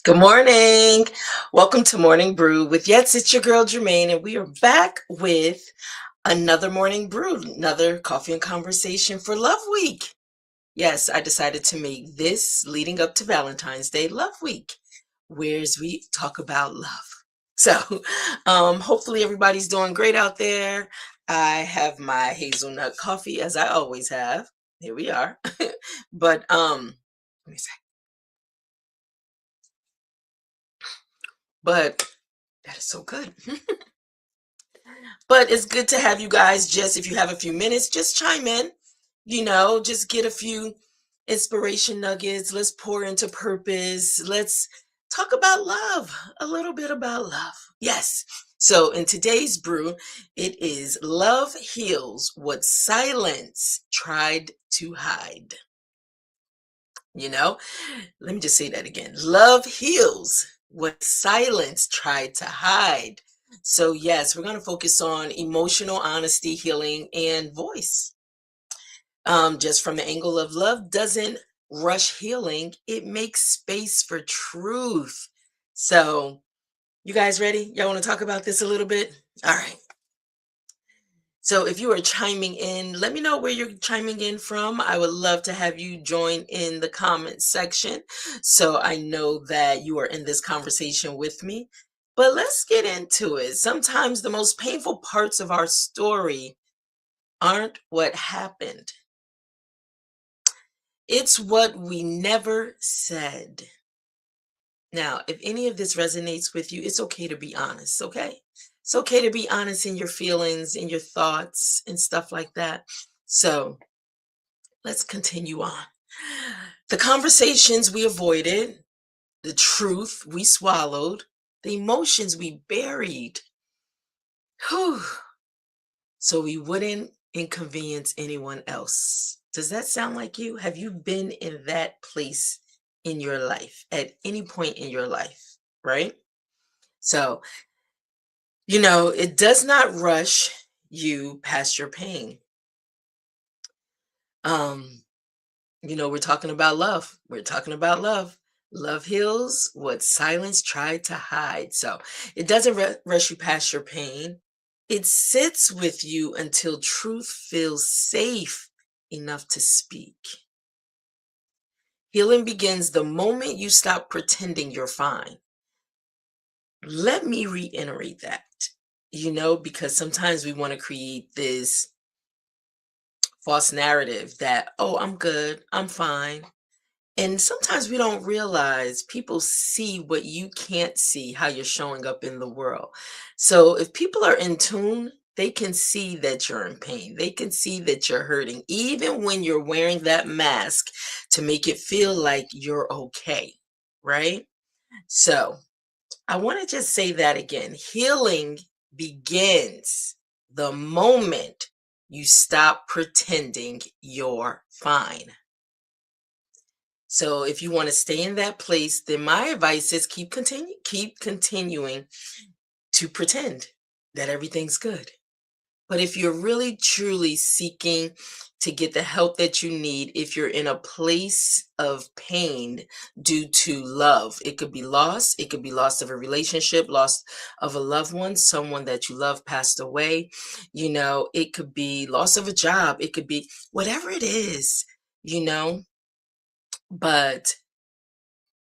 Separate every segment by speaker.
Speaker 1: Good morning. Welcome to Morning Brew with it's your girl Germaine, and we are back with another morning brew, another coffee and conversation for Love Week. Yes, I decided to make this leading up to Valentine's Day Love Week, whereas we talk about love. So, hopefully everybody's doing great out there. I have my hazelnut coffee as I always have. Here we are. But let me say, but that is so good. But it's good to have you guys just, if you have a few minutes, just chime in, just get a few inspiration nuggets. Let's pour into purpose. Let's talk about love, a little bit about love. Yes. So in today's brew, it is love heals what silence tried to hide. You know, let me just say that again. Love heals what silence tried to hide. So, yes, we're going to focus on emotional honesty, healing, and voice. Just from the angle of love doesn't rush healing, it makes space for truth. So, you guys ready? Y'all want to talk about this a little bit? All right. So if you are chiming in, let me know where you're chiming in from. I would love to have you join in the comment section so I know that you are in this conversation with me. But let's get into it. Sometimes the most painful parts of our story aren't what happened. It's what we never said. Now, if any of this resonates with you, it's okay to be honest, okay? It's okay to be honest in your feelings, in your thoughts, and stuff like that. So let's continue on. The conversations we avoided, the truth we swallowed, the emotions we buried, whew, so we wouldn't inconvenience anyone else. Does that sound like you? Have you been in that place in your life at any point in your life, right? So, it does not rush you past your pain. Um, we're talking about love. We're talking about love. Love heals what silence tried to hide. So it doesn't rush you past your pain. It sits with you until truth feels safe enough to speak. Healing begins the moment you stop pretending you're fine. Let me reiterate that, because sometimes we want to create this false narrative that, oh, I'm good, I'm fine. And sometimes we don't realize people see what you can't see, how you're showing up in the world. So if people are in tune, they can see that you're in pain. They can see that you're hurting, even when you're wearing that mask to make it feel like you're okay, right? So I want to just say that again. Healing begins the moment you stop pretending you're fine. So if you want to stay in that place, then my advice is keep continuing to pretend that everything's good. But if you're really truly seeking to get the help that you need, if you're in a place of pain due to love, it could be loss, it could be loss of a relationship, loss of a loved one, someone that you love passed away, it could be loss of a job, it could be whatever it is, you know, but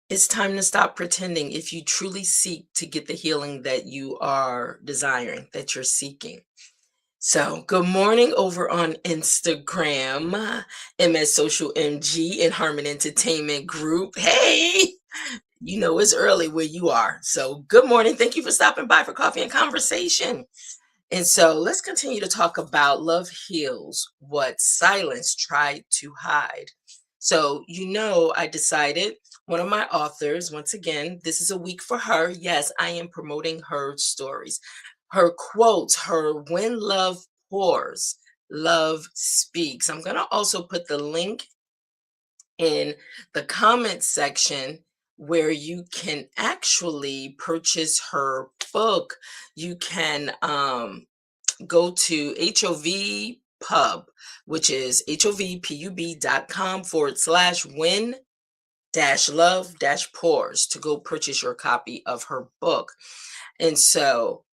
Speaker 1: it's time to stop pretending if you truly seek to get the healing that you are desiring, that you're seeking. So, good morning over on Instagram, MS Social MG and Harmon Entertainment Group. Hey, it's early where you are. So, good morning. Thank you for stopping by for coffee and conversation. And so, let's continue to talk about love heals what silence tried to hide. So, I decided one of my authors, once again, this is a week for her. Yes, I am promoting her stories, her quotes, her when love pours, love speaks. I'm going to also put the link in the comment section where you can actually purchase her book. You can go to HOV Pub, which is HOVPUB.com /win dash love dash pores to go purchase your copy of her book. And so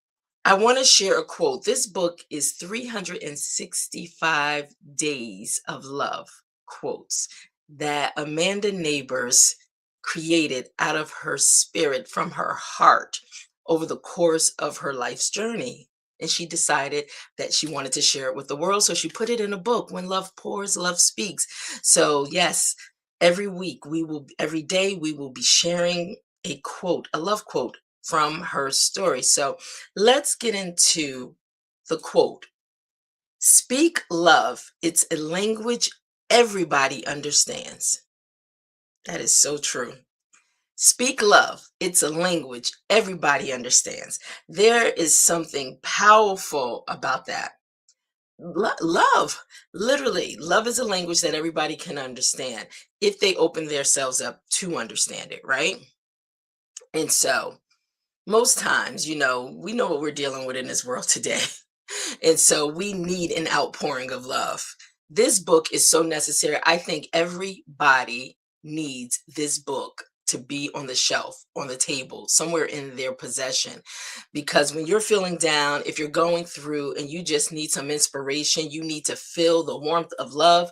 Speaker 1: I want to share a quote. This book is 365 days of love quotes that Amanda Neighbors created out of her spirit from her heart over the course of her life's journey. And she decided that she wanted to share it with the world. So she put it in a book. When love pours, love speaks. So, yes, every day, we will be sharing a quote, a love quote from her story. So let's get into the quote. Speak love. It's a language everybody understands. That is so true. Speak love. It's a language everybody understands. There is something powerful about that. Love, literally, love is a language that everybody can understand if they open themselves up to understand it, right? And so, most times, we know what we're dealing with in this world today. And so we need an outpouring of love. This book is so necessary. I think everybody needs this book to be on the shelf, on the table, somewhere in their possession. Because when you're feeling down, if you're going through and you just need some inspiration, you need to feel the warmth of love.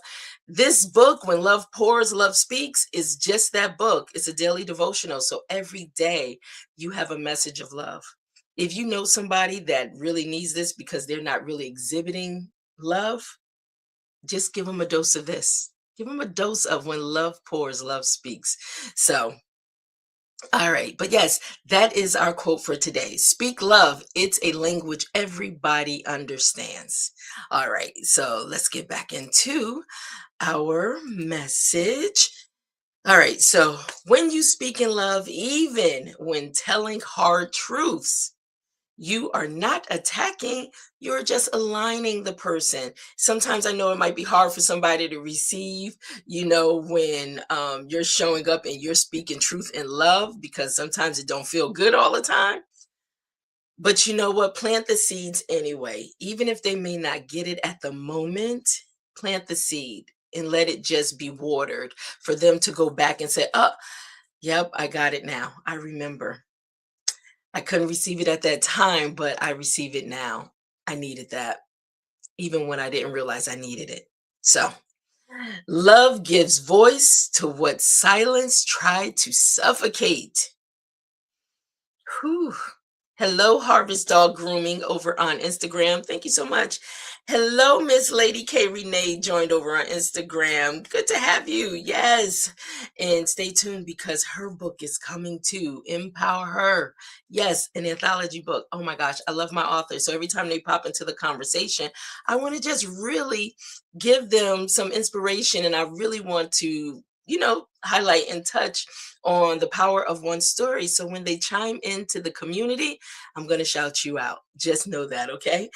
Speaker 1: This book, When Love Pours, Love Speaks, is just that book. It's a daily devotional. So every day you have a message of love. If you know somebody that really needs this because they're not really exhibiting love, just give them a dose of this. Give them a dose of When Love Pours, Love Speaks. So, all right. But yes, that is our quote for today. Speak love. It's a language everybody understands. All right. So let's get back into our message. All right. So when you speak in love, even when telling hard truths, you are not attacking, you're just aligning the person. Sometimes I know it might be hard for somebody to receive, when you're showing up and you're speaking truth and love, because sometimes it don't feel good all the time. But you know what? Plant the seeds anyway. Even if they may not get it at the moment, plant the seed and let it just be watered for them to go back and say, oh, yep, I got it now. I remember. I couldn't receive it at that time, but I receive it now. I needed that, even when I didn't realize I needed it. So, love gives voice to what silence tried to suffocate. Whew. Hello, Harvest Dog Grooming over on Instagram. Thank you so much. Hello, Miss Lady K Renee joined over on Instagram. Good to have you. Yes. And stay tuned because her book is coming too. Empower Her. Yes, an anthology book. Oh my gosh, I love my authors. So every time they pop into the conversation, I want to just really give them some inspiration, and I really want to highlight and touch on the power of one story. So when they chime into the community, I'm going to shout you out. Just know that, okay?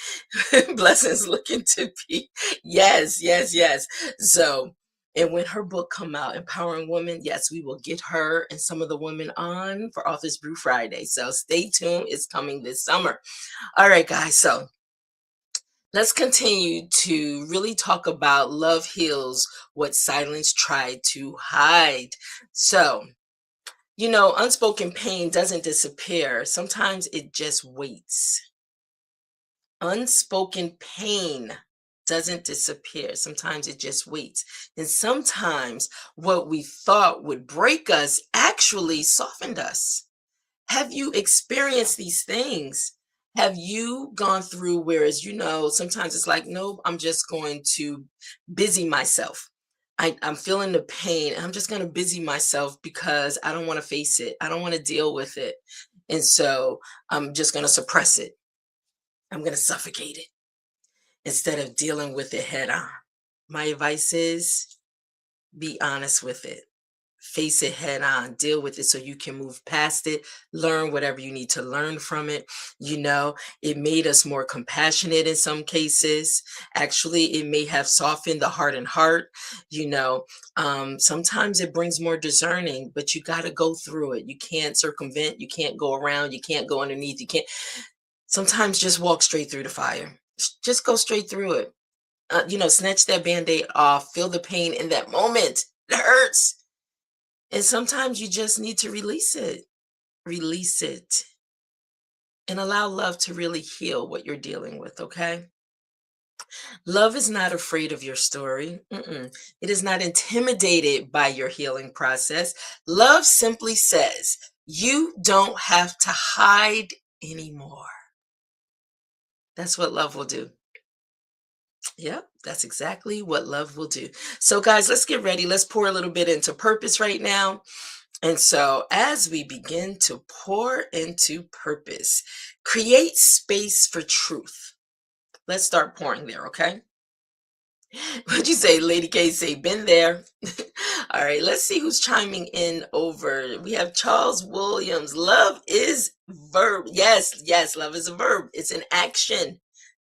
Speaker 1: Blessings looking to be. Yes, yes, yes. So, and when her book come out, Empowering Women, yes, we will get her and some of the women on for Authors Brew Friday. So stay tuned. It's coming this summer. All right, guys. So let's continue to really talk about love heals what silence tried to hide. So, unspoken pain doesn't disappear. Sometimes it just waits. Unspoken pain doesn't disappear. Sometimes it just waits. And sometimes what we thought would break us actually softened us. Have you experienced these things? Have you gone through, whereas, sometimes it's like, nope, I'm just going to busy myself. I'm feeling the pain and I'm just going to busy myself because I don't want to face it. I don't want to deal with it. And so I'm just going to suppress it. I'm going to suffocate it instead of dealing with it head on. My advice is be honest with it. Face it head on, deal with it so you can move past it, learn whatever you need to learn from it. It made us more compassionate in some cases. Actually, it may have softened the heart and heart. Sometimes it brings more discerning, but you got to go through it. You can't circumvent, you can't go around, you can't go underneath, you can't. Sometimes just walk straight through the fire. Just go straight through it. Snatch that band-aid off, feel the pain in that moment. It hurts. And sometimes you just need to release it, and allow love to really heal what you're dealing with, okay? Love is not afraid of your story. Mm-mm. It is not intimidated by your healing process. Love simply says, you don't have to hide anymore. That's what love will do. Yep, that's exactly what love will do. So, guys, let's get ready. Let's pour a little bit into purpose right now. And so, as we begin to pour into purpose, create space for truth. Let's start pouring there, okay? What'd you say, Lady K? Say, been there. All right, let's see who's chiming in over. We have Charles Williams. Love is verb. Yes, yes, love is a verb. It's an action.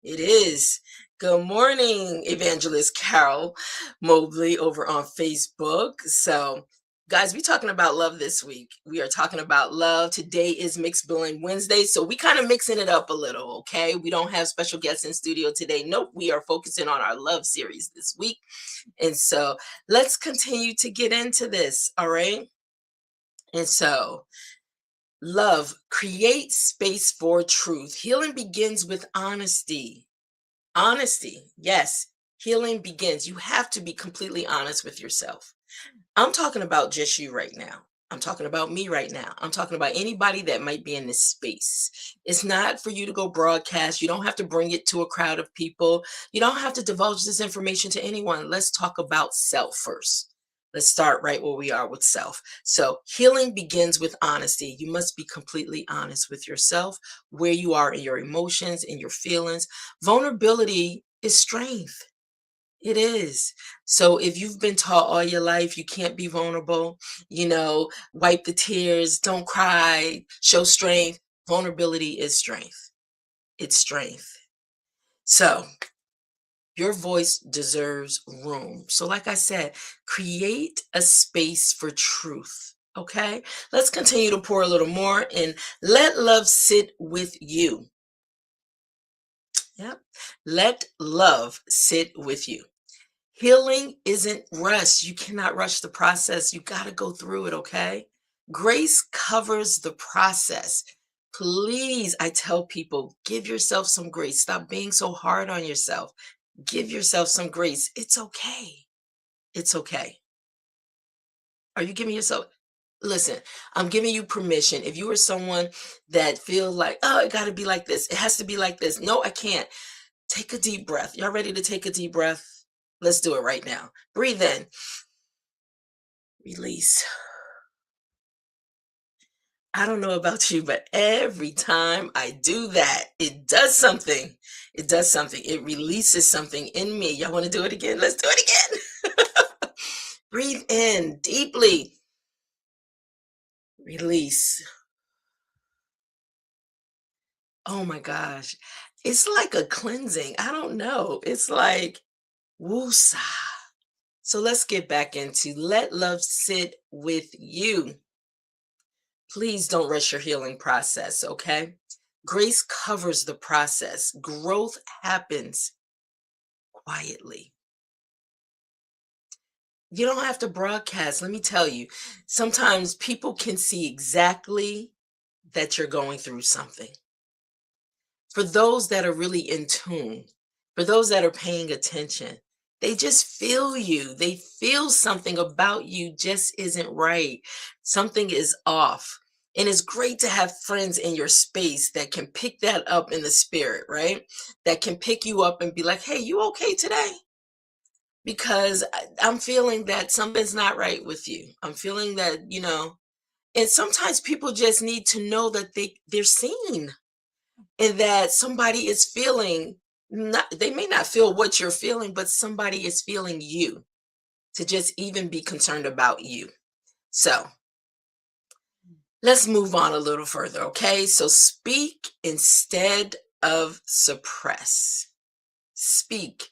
Speaker 1: It is. Good morning, Evangelist Carol Mobley over on Facebook. So, guys, we're talking about love this week. We are talking about love. Today is Mixed Billing Wednesday. So, we kind of mixing it up a little, okay? We don't have special guests in studio today. Nope, we are focusing on our love series this week. And so, let's continue to get into this, all right? And so, love, create space for truth. Healing begins with honesty. Honesty, yes, healing begins. You have to be completely honest with yourself. I'm talking about just you right now. I'm talking about me right now. I'm talking about anybody that might be in this space. It's not for you to go broadcast. You don't have to bring it to a crowd of people. You don't have to divulge this information to anyone. Let's talk about self first. Let's start right where we are with self. So, healing begins with honesty. You must be completely honest with yourself, where you are in your emotions, in your feelings. Vulnerability is strength. It is. So if you've been taught all your life you can't be vulnerable, wipe the tears, don't cry, show strength, vulnerability is strength. It's strength. So your voice deserves room. So, like I said, create a space for truth. Okay, let's continue to pour a little more and let love sit with you. Yep. Let love sit with you. Healing isn't rushed. You cannot rush the process. You got to go through it, okay? Grace covers the process. Please, I tell people, give yourself some grace. Stop being so hard on yourself. Give yourself some grace. It's okay. It's okay. Are you giving yourself? Listen, I'm giving you permission. If you are someone that feel like, oh, it got to be like this, it has to be like this. No, I can't. Take a deep breath. Y'all ready to take a deep breath? Let's do it right now. Breathe in. Release. I don't know about you, but every time I do that, it does something. It does something. It releases something in me. Y'all want to do it again? Let's do it again. Breathe in deeply. Release. Oh my gosh. It's like a cleansing. I don't know. It's like woosah. So let's get back into let love sit with you. Please don't rush your healing process, okay? Grace covers the process. Growth happens quietly. You don't have to broadcast. Let me tell you, sometimes people can see exactly that you're going through something. For those that are really in tune, for those that are paying attention, they just feel you. They feel something about you just isn't right. Something is off. And it's great to have friends in your space that can pick that up in the spirit, right? That can pick you up and be like, hey, you okay today? Because I'm feeling that something's not right with you. I'm feeling that, and sometimes people just need to know that they're seen and that somebody is feeling not they may not feel what you're feeling, but somebody is feeling you to just even be concerned about you. So let's move on a little further, okay? So speak instead of suppress. Speak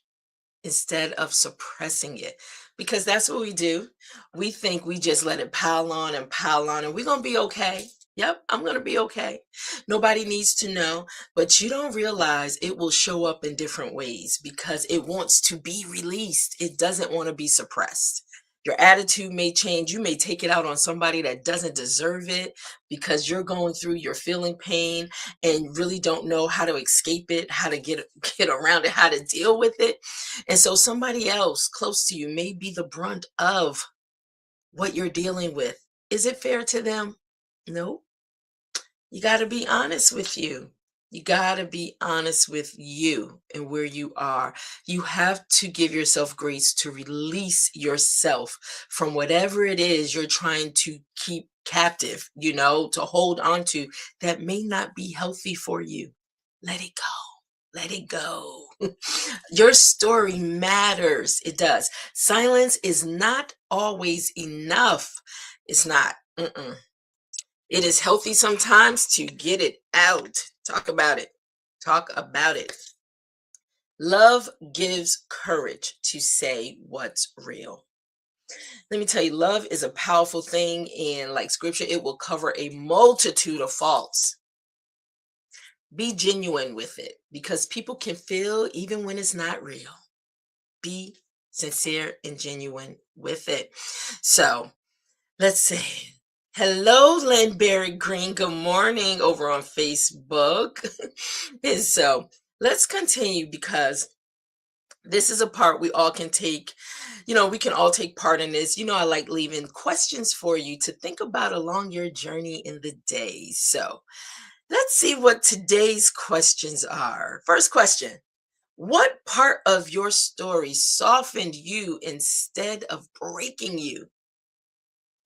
Speaker 1: instead of suppressing it, because that's what we do. We think we just let it pile on and pile on and we're going to be okay. Yep, I'm going to be okay. Nobody needs to know, but you don't realize it will show up in different ways because it wants to be released. It doesn't want to be suppressed. Your attitude may change. You may take it out on somebody that doesn't deserve it because you're going through, you're feeling pain and really don't know how to escape it, how to get around it, how to deal with it. And so somebody else close to you may be the brunt of what you're dealing with. Is it fair to them? No. You got to be honest with you. You got to be honest with you and where you are. You have to give yourself grace to release yourself from whatever it is you're trying to keep captive, to hold on to that may not be healthy for you. Let it go. Let it go. Your story matters. It does. Silence is not always enough. It's not. Mm-mm. It is healthy sometimes to get it out. Talk about it. Talk about it. Love gives courage to say what's real. Let me tell you, love is a powerful thing, and like scripture, it will cover a multitude of faults. Be genuine with it because people can feel even when it's not real. Be sincere and genuine with it. So, let's see. Hello, Landberry Green. Good morning over on Facebook. And so let's continue because this is a part we all can take. We can all take part in this. I like leaving questions for you to think about along your journey in the day. So let's see what today's questions are. First question. What part of your story softened you instead of breaking you?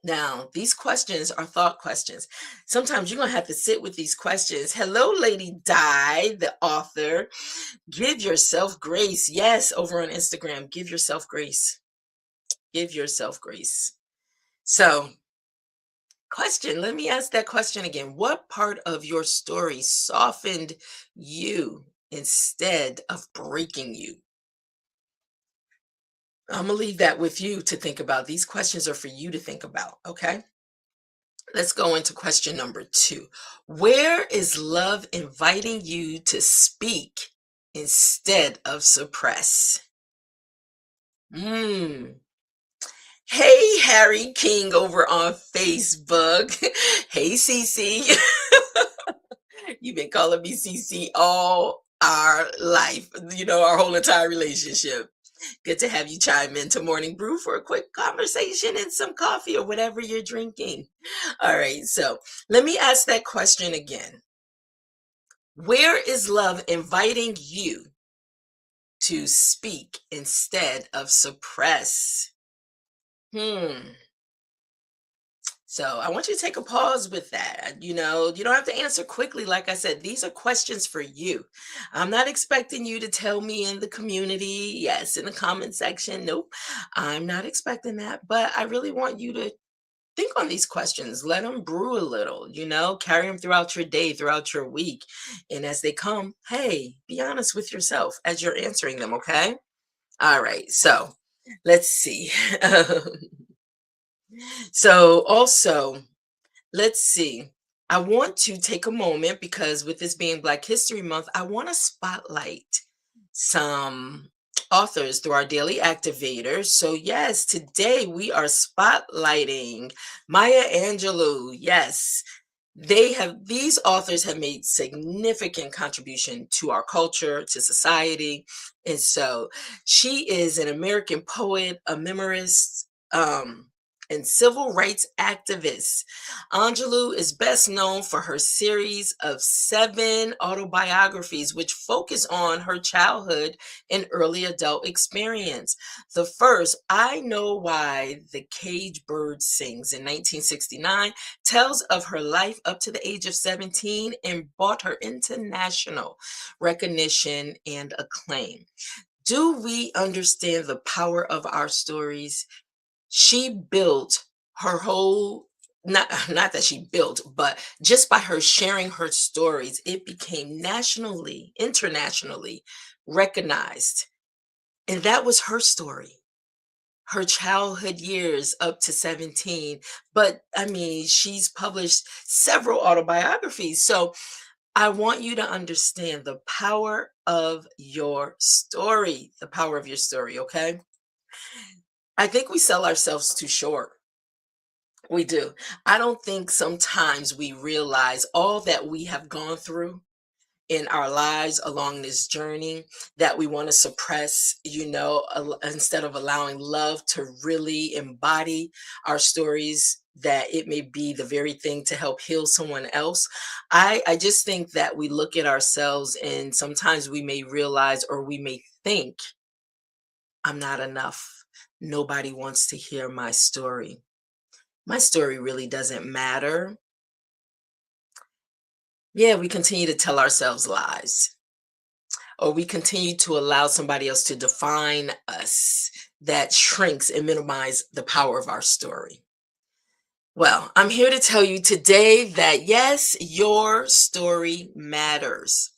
Speaker 1: Now, these questions are thought questions. Sometimes you're going to have to sit with these questions. Hello, Lady Di, the author. Give yourself grace. Yes, over on Instagram, give yourself grace. Give yourself grace. So, question, let me ask that question again. What part of your story softened you instead of breaking you? I'm going to leave that with you to think about. These questions are for you to think about, okay? Let's go into question number 2. Where is love inviting you to speak instead of suppress? Hmm. Hey, Harry King over on Facebook. Hey, Cece. You've been calling me Cece all our life, our whole entire relationship. Good to have you chime into Morning Brew for a quick conversation and some coffee or whatever you're drinking. All right, so let me ask that question again. Where is love inviting you to speak instead of suppress? Hmm. So I want you to take a pause with that. You don't have to answer quickly. Like I said, these are questions for you. I'm not expecting you to tell me in the community, yes, in the comment section. Nope, I'm not expecting that. But I really want you to think on these questions. Let them brew a little, carry them throughout your day, throughout your week. And as they come, hey, be honest with yourself as you're answering them, okay? All right, so let's see. So also, let's see. I want to take a moment because with this being Black History Month, I want to spotlight some authors through our daily activators. So, yes, today we are spotlighting Maya Angelou. Yes, these authors have made significant contribution to our culture, to society. And so she is an American poet, a memoirist, and civil rights activist. Angelou is best known for her series of 7 autobiographies, which focus on her childhood and early adult experience. The first, I Know Why the Cage Bird Sings, in 1969, tells of her life up to the age of 17 and brought her international recognition and acclaim. Do we understand the power of our stories? She built her whole, not that she built, but just by her sharing her stories, it became nationally, internationally recognized. And that was her story, her childhood years up to 17. But I mean, she's published several autobiographies. So I want you to understand the power of your story, the power of your story, okay? I think we sell ourselves too short. We do. I don't think sometimes we realize all that we have gone through in our lives along this journey that we want to suppress, instead of allowing love to really embody our stories, that it may be the very thing to help heal someone else. I just think that we look at ourselves and sometimes we may realize or we may think, I'm not enough. Nobody wants to hear my story. My story really doesn't matter. Yeah, we continue to tell ourselves lies, or we continue to allow somebody else to define us that shrinks and minimize the power of our story. Well, I'm here to tell you today that yes, your story matters.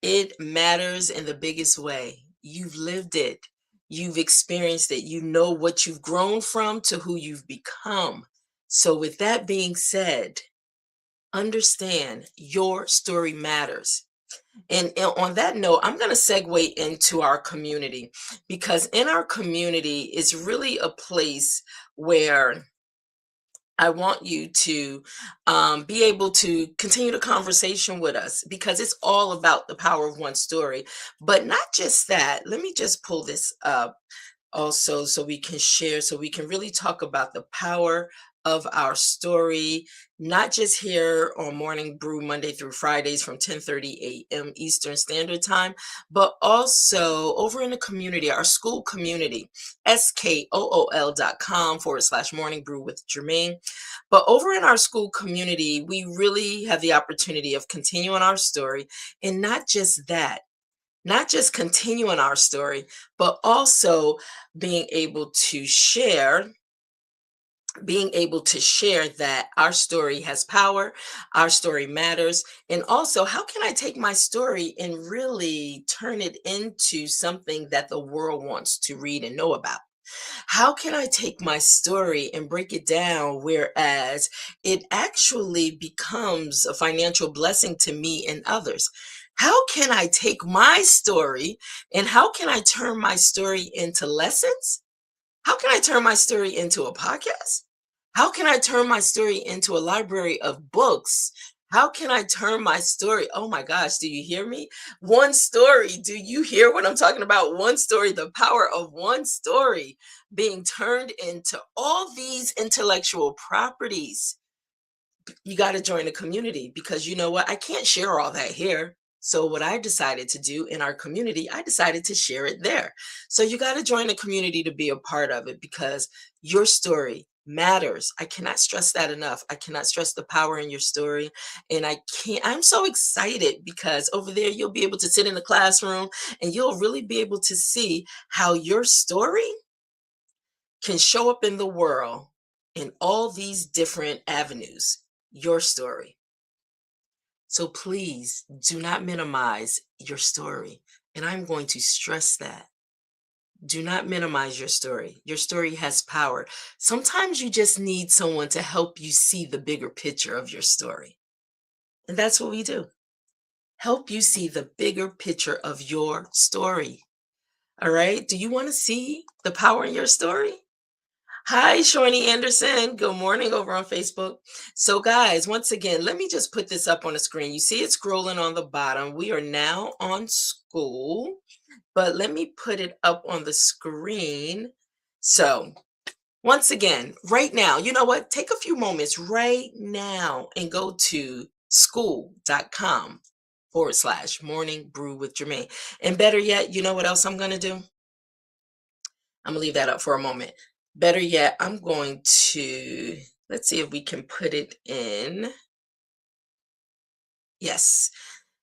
Speaker 1: It matters in the biggest way. You've lived it, you've experienced it, you know what you've grown from to who you've become. So, with that being said, understand your story matters. And on that note, I'm going to segue into our community, because in our community is really a place where I want you to be able to continue the conversation with us, because it's all about the power of one story. But not just that, let me just pull this up also so we can share, so we can really talk about the power of our story, not just here on Morning Brew Monday through Fridays from 10:30 a.m. Eastern Standard Time, but also over in the community, our school community, skool.com/morning brew with Germaine. But over in our school community, we really have the opportunity of continuing our story. And not just that, not just continuing our story, but also being able to share, that our story has power, our story matters. And also, how can I take my story and really turn it into something that the world wants to read and know about? How can I take my story and break it down whereas it actually becomes a financial blessing to me and others? How can I take my story and how can I turn my story into lessons? How can I turn my story into a podcast? How can I turn my story into a library of books? How can I turn my story? Oh my gosh, do you hear me? One story. Do you hear what I'm talking about? One story, the power of one story being turned into all these intellectual properties. You got to join a community, because you know what? I can't share all that here. So, what I decided to do in our community, I decided to share it there. So, you got to join the community to be a part of it, because your story matters. I cannot stress that enough. I cannot stress the power in your story. And I'm so excited because over there, you'll be able to sit in the classroom and you'll really be able to see how your story can show up in the world in all these different avenues. Your story. So please do not minimize your story. And I'm going to stress that. Do not minimize your story. Your story has power. Sometimes you just need someone to help you see the bigger picture of your story. And that's what we do. Help you see the bigger picture of your story. All right? Do you want to see the power in your story? Hi, Shawnee Anderson. Good morning over on Facebook. So, guys, once again, let me just put this up on the screen. You see it scrolling on the bottom. We are now on school, but let me put it up on the screen. So, once again, right now, you know what? Take a few moments right now and go to school.com/morning brew with Jermaine. And better yet, you know what else I'm going to do? I'm gonna leave that up for a moment. Better yet, I'm going to, let's see if we can put it in. Yes.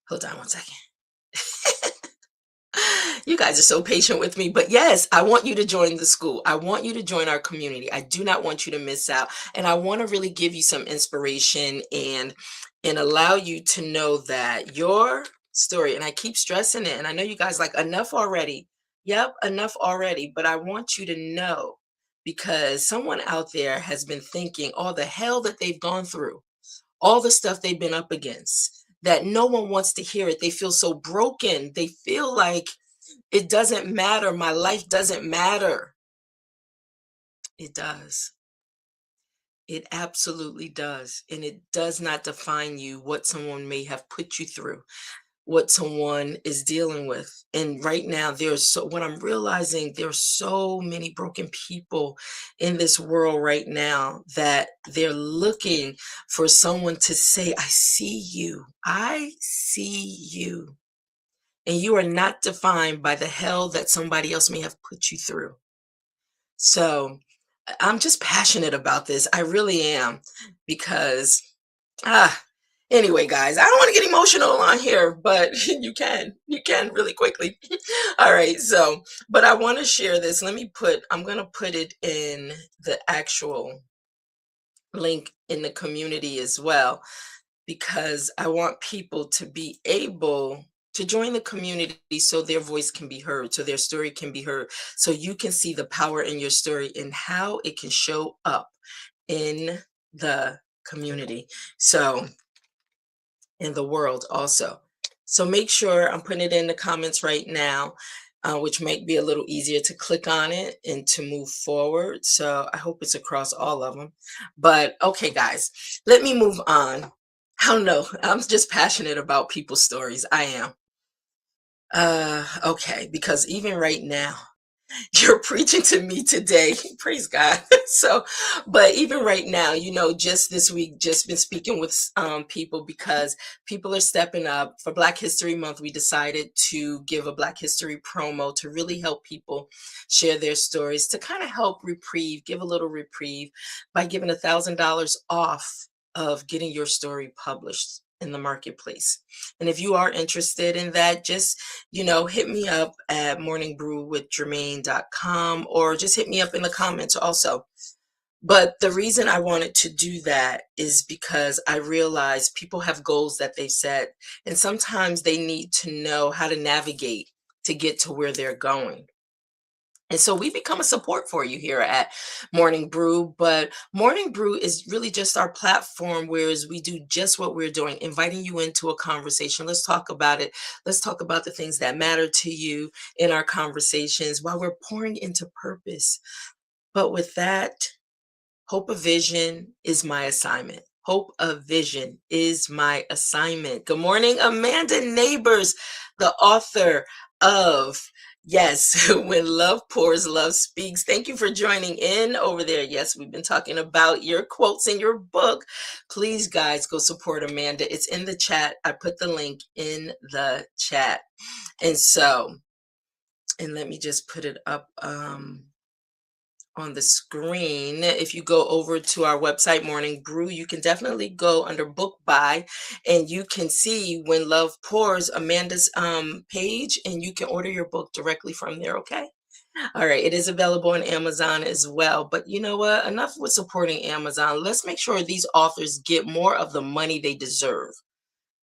Speaker 1: Hold on one second. You guys are so patient with me. But yes, I want you to join the school. I want you to join our community. I do not want you to miss out. And I want to really give you some inspiration and allow you to know that your story, and I keep stressing it, and I know you guys like enough already. Yep, enough already. But I want you to know, because someone out there has been thinking all the hell that they've gone through, all the stuff they've been up against, that no one wants to hear it. They feel so broken. They feel like it doesn't matter. My life doesn't matter. It does. It absolutely does. And it does not define you what someone may have put you through, what someone is dealing with. And right now, what I'm realizing, there are so many broken people in this world right now that they're looking for someone to say, I see you. I see you. And you are not defined by the hell that somebody else may have put you through. So I'm just passionate about this. I really am because ah anyway, guys, I don't want to get emotional on here, but you can really quickly. All right, so but I want to share this. I'm going to put it in the actual link in the community as well because I want people to be able to join the community so their voice can be heard, so their story can be heard, so you can see the power in your story and how it can show up in the community. So, in the world also. So make sure I'm putting it in the comments right now, which might be a little easier to click on it and to move forward. So I hope it's across all of them. But okay, guys, let me move on. I don't know. I'm just passionate about people's stories. I am. Okay, because even right now, you're preaching to me today. Praise God. So, but even right now, just this week, just been speaking with people because people are stepping up. For Black History Month, we decided to give a Black History promo to really help people share their stories, to kind of help reprieve, give a little reprieve by giving $1,000 off of getting your story published in the marketplace. And if you are interested in that, just hit me up at morningbrewwithgermaine.com or just hit me up in the comments also. But the reason I wanted to do that is because I realize people have goals that they've set, and sometimes they need to know how to navigate to get to where they're going. And so we become a support for you here at Morning Brew. But Morning Brew is really just our platform, whereas we do just what we're doing, inviting you into a conversation. Let's talk about it. Let's talk about the things that matter to you in our conversations while we're pouring into purpose. But with that, Hope of Vision is my assignment. Hope of Vision is my assignment. Good morning, Amanda Neighbors, the author of Yes, When Love Pours, Love Speaks. Thank you for joining in over there. Yes, we've been talking about your quotes in your book. Please, guys, go support Amanda. It's in the chat. I put the link in the chat. And so, and let me just put it up. On the screen. If you go over to our website, Morning Brew, you can definitely go under book buy and you can see When Love Pours, Amanda's page, and you can order your book directly from there. Okay. All right. It is available on Amazon as well. But you know what? Enough with supporting Amazon. Let's make sure these authors get more of the money they deserve.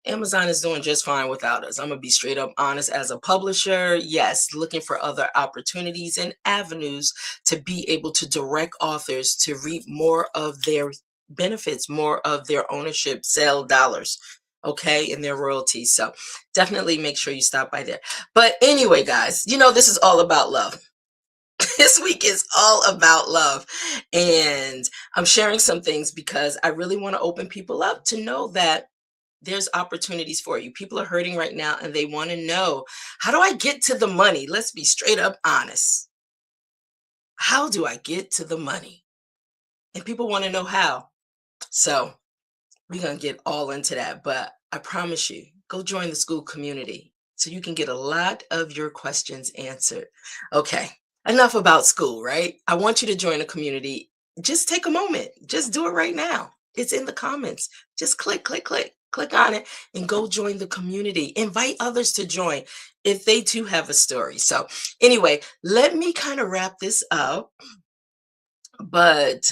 Speaker 1: Amazon is doing just fine without us. I'm going to be straight up honest. As a publisher, yes, looking for other opportunities and avenues to be able to direct authors to reap more of their benefits, more of their ownership, sale dollars, okay, and their royalties. So definitely make sure you stop by there. But anyway, guys, this is all about love. This week is all about love. And I'm sharing some things because I really want to open people up to know that there's opportunities for you. People are hurting right now and they want to know, how do I get to the money? Let's be straight up honest. How do I get to the money? And people want to know how. So we're going to get all into that. But I promise you, go join the school community so you can get a lot of your questions answered. Okay, enough about school, right? I want you to join a community. Just take a moment. Just do it right now. It's in the comments. Just click on it and go join the community. Invite others to join if they too have a story. So anyway, let me kind of wrap this up. But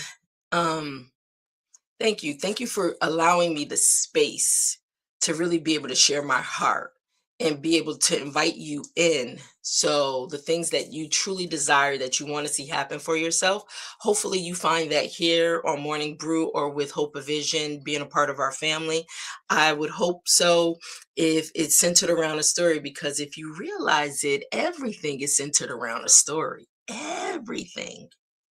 Speaker 1: thank you. Thank you for allowing me the space to really be able to share my heart and be able to invite you in. So, the things that you truly desire, that you want to see happen for yourself, hopefully you find that here on Morning Brew or with Hope of Vision, being a part of our family. I would hope so if it's centered around a story, because if you realize it, everything is centered around a story. Everything.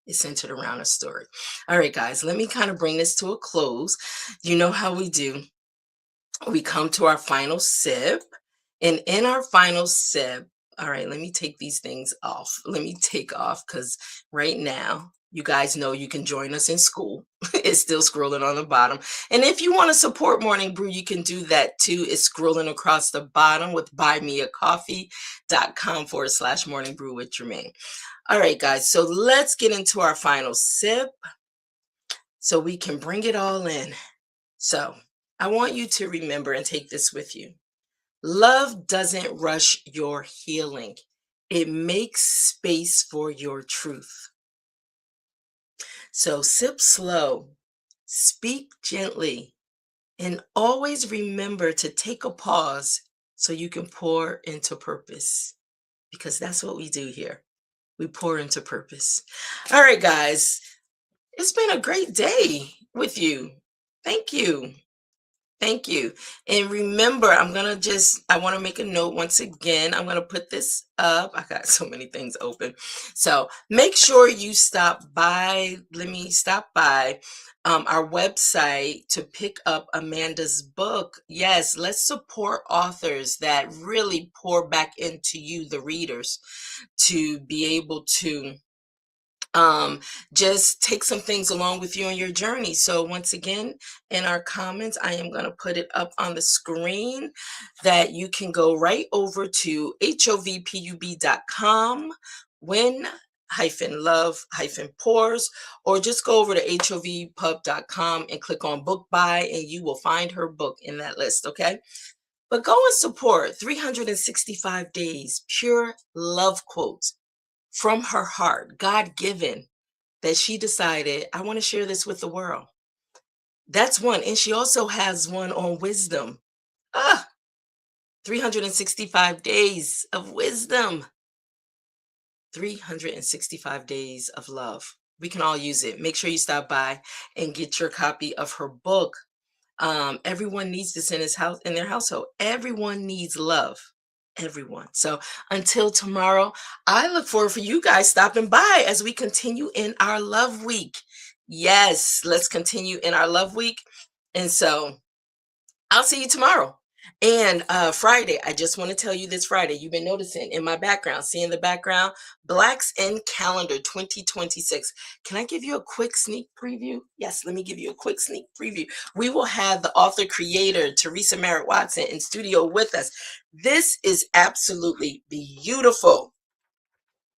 Speaker 1: It's centered around a story. All right, guys, let me kind of bring this to a close. You know how we do. We come to our final sip. And in our final sip, all right, let me take these things off. Let me take off because right now, you guys know you can join us in school. It's still scrolling on the bottom. And if you want to support Morning Brew, you can do that too. It's scrolling across the bottom with buymeacoffee.com/morning brew with Germaine. All right, guys, so let's get into our final sip so we can bring it all in. So I want you to remember and take this with you. Love doesn't rush your healing. It makes space for your truth. So sip slow, speak gently, and always remember to take a pause so you can pour into purpose, because that's what we do here. We pour into purpose. All right, guys, it's been a great day with you. Thank you. Thank you. And remember, I want to make a note once again. I'm going to put this up. I got so many things open. So make sure you stop by. Let me stop by our website to pick up Amanda's book. Yes, let's support authors that really pour back into you, the readers, to be able to um just take some things along with you on your journey. So once again, in our comments, I am going to put it up on the screen that you can go right over to hovpub.com, win love pours, or just go over to hovpub.com and click on book buy, and you will find her book in that list. Okay, but go and support 365 days pure love quotes from her heart, God given, that she decided, I want to share this with the world. That's one. And she also has one on wisdom. Ah, 365 days of wisdom, 365 days of love. We can all use it. Make sure you stop by and get your copy of her book. Everyone needs this in his house, in their household. Everyone needs love. Everyone. So until tomorrow, I look forward for you guys stopping by as we continue in our love week. Yes, let's continue in our love week. And so I'll see you tomorrow. And Friday, I just want to tell you this Friday, you've been noticing in my background, see in the background, Blacks in Calendar 2026. Can I give you a quick sneak preview? Yes, let me give you a quick sneak preview. We will have the author creator, Teresa Merritt Watson, in studio with us. This is absolutely beautiful.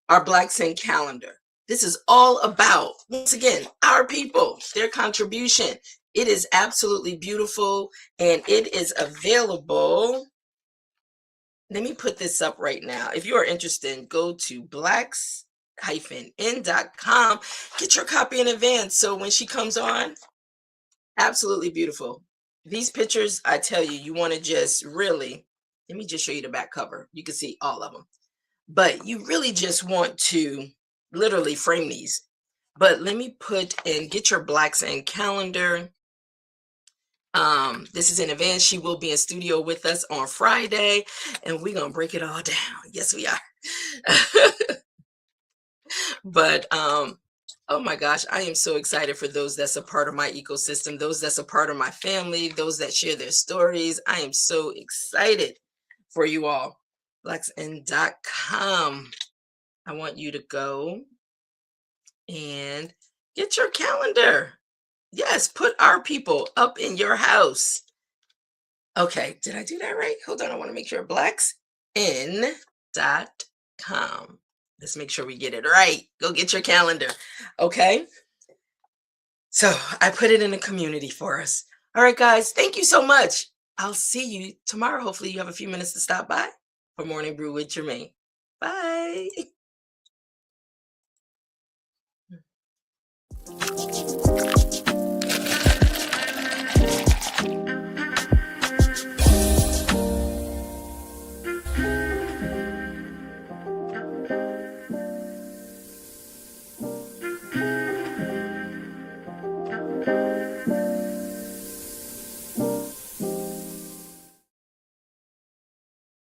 Speaker 1: Our Blacks in Calendar. This is all about, once again, our people, their contribution. It is absolutely beautiful, and it is available. Let me put this up right now. If you are interested, go to blacks-in.com. Get your copy in advance. So when she comes on, absolutely beautiful. These pictures, I tell you, you want to just really, let me just show you the back cover. You can see all of them. But you really just want to literally frame these. But let me put and get your Blacks in Calendar. This is in advance. She will be in studio with us on Friday, and we're gonna break it all down. Yes, we are. But oh my gosh, I am so excited for those that's a part of my ecosystem, those that's a part of my family, those that share their stories. I am so excited for you all. Blacksn.com. I want you to go and get your calendar. Yes, put our people up in your house. Okay, did I do that right? Hold on, I want to make sure. Blacksn.com. Let's make sure we get it right. Go get your calendar. Okay. So I put it in the community for us. All right, guys, thank you so much. I'll see you tomorrow. Hopefully you have a few minutes to stop by for Morning Brew with Germaine. Bye.